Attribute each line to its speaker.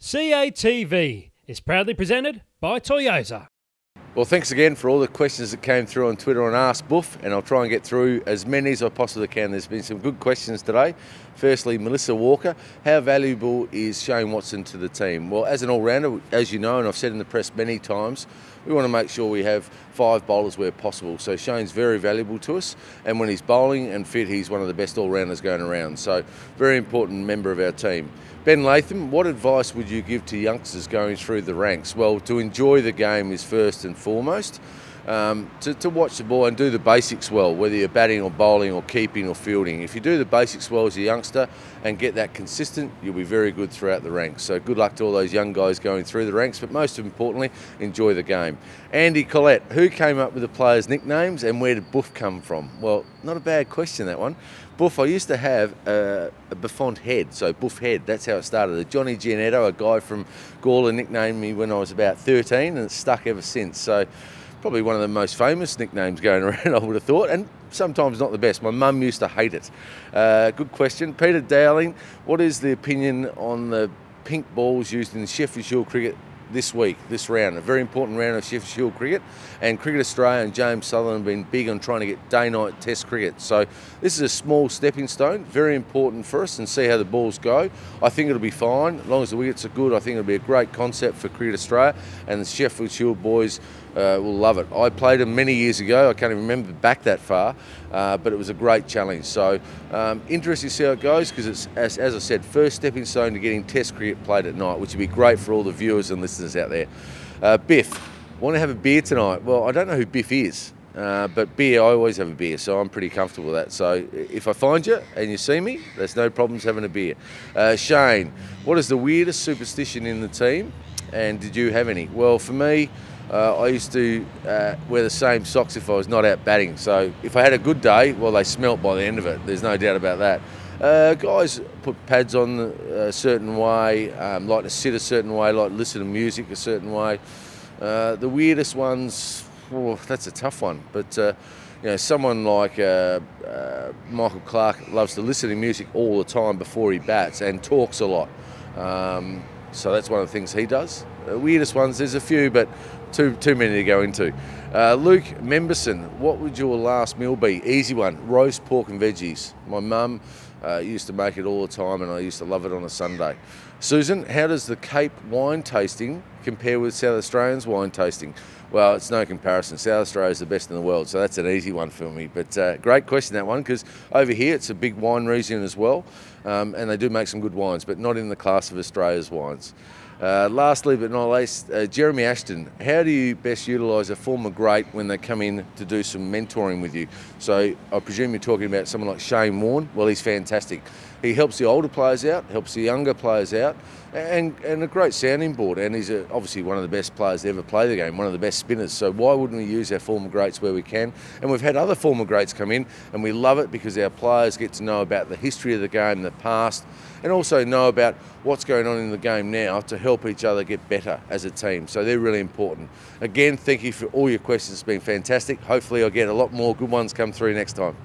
Speaker 1: CATV is proudly presented by Toyota.
Speaker 2: Well, thanks again for all the questions that came through on Twitter on Ask Buff, and I'll try and get through as many as I possibly can. There's been some good questions today. Firstly, Melissa Walker, how valuable is Shane Watson to the team? Well, as an all-rounder, as you know, and I've said in the press many times, we want to make sure we have 5 bowlers where possible. So Shane's very valuable to us, and when he's bowling and fit, he's one of the best all-rounders going around. So very important member of our team. Ben Latham, what advice would you give to youngsters going through the ranks? Well, to enjoy the game is first and foremost. To watch the ball and do the basics well, whether you're batting or bowling or keeping or fielding. If you do the basics well as a youngster and get that consistent, you'll be very good throughout the ranks. So good luck to all those young guys going through the ranks, but most importantly, enjoy the game. Andy Collette, who came up with the players' nicknames and where did Buff come from? Well, not a bad question, that one. Buff, I used to have a Buffon head, so Buff head, that's how it started. Johnny Gianetto, a guy from Gawler, nicknamed me when I was about 13 and it's stuck ever since. So probably one of the most famous nicknames going around, I would have thought, and sometimes not the best. My mum used to hate it. Good question. Peter Dowling, what is the opinion on the pink balls used in Sheffield Shield cricket this week, this round? A very important round of Sheffield Shield cricket, and Cricket Australia and James Sutherland have been big on trying to get day-night test cricket. So this is a small stepping stone, very important for us, and see how the balls go. I think it'll be fine, as long as the wickets are good. I think it'll be a great concept for Cricket Australia, and the Sheffield Shield boys will love it. I played them many years ago. I can't even remember back that far, but it was a great challenge. So interesting to see how it goes, because it's, as I said, first stepping stone to getting test cricket played at night, which would be great for all the viewers and listeners out there. Biff, want to have a beer tonight? Well, I don't know who Biff is, but beer, I always have a beer, so I'm pretty comfortable with that. So if I find you and you see me, there's no problems having a beer. Shane, what is the weirdest superstition in the team, and did you have any? Well, for me, I used to wear the same socks if I was not out batting. So if I had a good day, well, they smelt by the end of it. There's no doubt about that. Guys put pads on a certain way, like to sit a certain way, like to listen to music a certain way. The weirdest ones, oh, that's a tough one. But you know, someone like Michael Clark loves to listen to music all the time before he bats and talks a lot. So that's one of the things he does. Weirdest ones, there's a few, but too many to go into. Luke Memberson, what would your last meal be? Easy one, roast pork and veggies. My mum used to make it all the time, and I used to love it on a Sunday. Susan, how does the Cape wine tasting compare with South Australians wine tasting? Well, it's no comparison. South Australia is the best in the world, so that's an easy one for me. But great question, that one, because over here it's a big wine region as well, and they do make some good wines, but not in the class of Australia's wines. Lastly but not least, Jeremy Ashton, how do you best utilise a former great when they come in to do some mentoring with you? So I presume you're talking about someone like Shane Warne. Well, he's fantastic. He helps the older players out, helps the younger players out, and a great sounding board. And he's obviously one of the best players to ever play the game, one of the best spinners. So why wouldn't we use our former greats where we can? And we've had other former greats come in, and we love it because our players get to know about the history of the game, the past, and also know about what's going on in the game now to help each other get better as a team. So they're really important. Again, thank you for all your questions. It's been fantastic. Hopefully I'll get a lot more good ones come through next time.